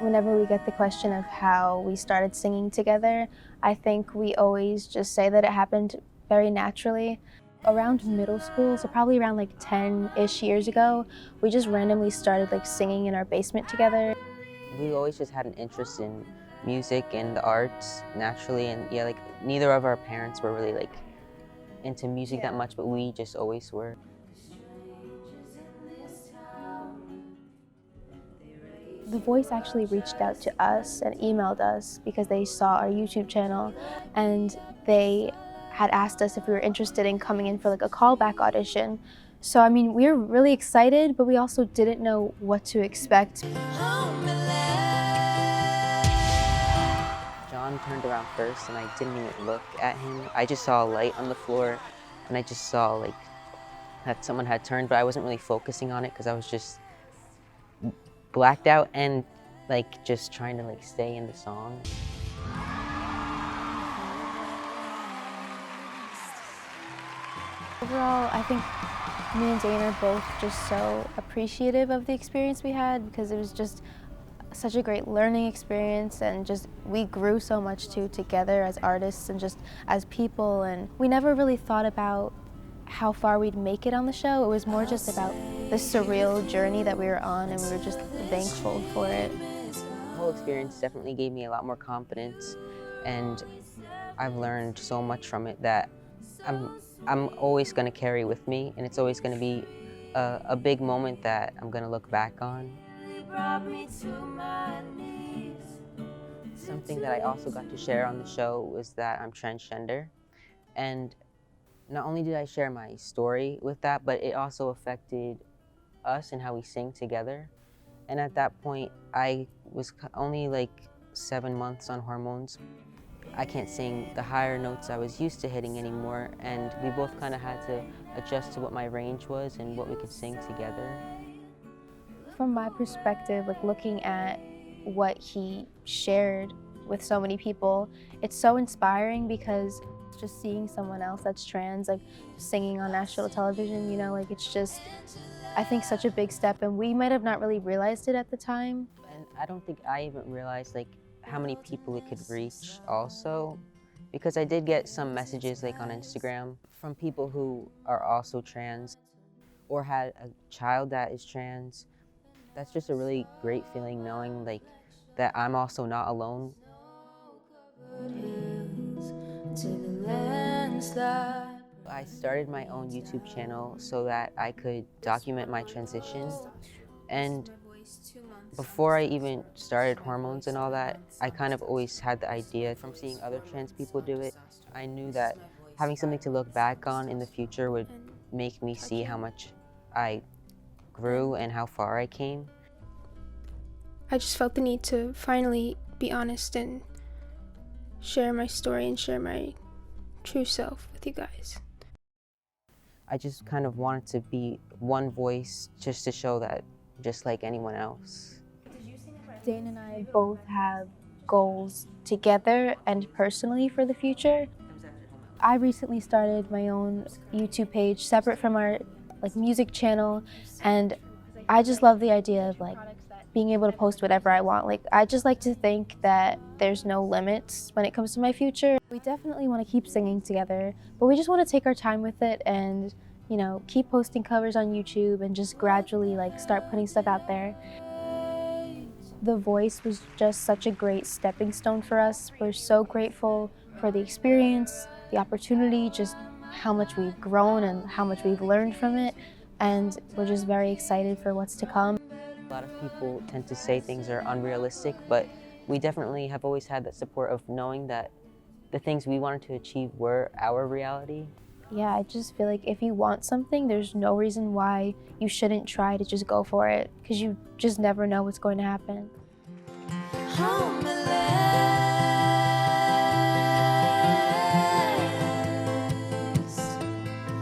Whenever we get the question of how we started singing together, I think we always just say that it happened very naturally. Around middle school, so probably around like 10-ish years ago, we just randomly started like singing in our basement together. We always just had an interest in music and the arts naturally, and yeah, like neither of our parents were really like into music that much, but we just always were. The Voice actually reached out to us and emailed us because they saw our YouTube channel, and they had asked us if we were interested in coming in for like a callback audition. So I mean, we were really excited, but we also didn't know what to expect. John turned around first and I didn't even look at him. I just saw a light on the floor and I just saw like that someone had turned, but I wasn't really focusing on it because I was just blacked out and like just trying to like stay in the song. Overall, I think me and Dane are both just so appreciative of the experience we had because it was just such a great learning experience, and just we grew so much too together as artists and just as people, and we never really thought about how far we'd make it on the show. It was more just about the surreal journey that we were on, and we were just thankful for it. The whole experience definitely gave me a lot more confidence, and I've learned so much from it that I'm always going to carry with me, and it's always going to be a big moment that I'm going to look back on. Something that I also got to share on the show was that I'm transgender, and not only did I share my story with that, but it also affected us and how we sing together. And at that point, I was only like 7 months on hormones. I can't sing the higher notes I was used to hitting anymore, and we both kind of had to adjust to what my range was and what we could sing together. From my perspective, like looking at what he shared with so many people, it's so inspiring because just seeing someone else that's trans, like singing on national television, you know, like it's just, I think, such a big step, and we might have not really realized it at the time. And I don't think I even realized like how many people it could reach also, because I did get some messages like on Instagram from people who are also trans or had a child that is trans. That's just a really great feeling, knowing like that I'm also not alone. I started my own YouTube channel so that I could document my transition, and before I even started hormones and all that, I kind of always had the idea from seeing other trans people do it. I knew that having something to look back on in the future would make me see how much I grew and how far I came. I just felt the need to finally be honest and share my story and share my true self with you guys. I just kind of wanted to be one voice just to show that just like anyone else. Dane and I both have goals together and personally for the future. I recently started my own YouTube page separate from our music channel, and I just love the idea of being able to post whatever I want. I just like to think that there's no limits when it comes to my future. We definitely want to keep singing together, but we just want to take our time with it and, you know, keep posting covers on YouTube and just gradually start putting stuff out there. The Voice was just such a great stepping stone for us. We're so grateful for the experience, the opportunity, just how much we've grown and how much we've learned from it, and we're just very excited for what's to come. A lot of people tend to say things are unrealistic, but we definitely have always had that support of knowing that the things we wanted to achieve were our reality. Yeah, I just feel like if you want something, there's no reason why you shouldn't try to just go for it, because you just never know what's going to happen.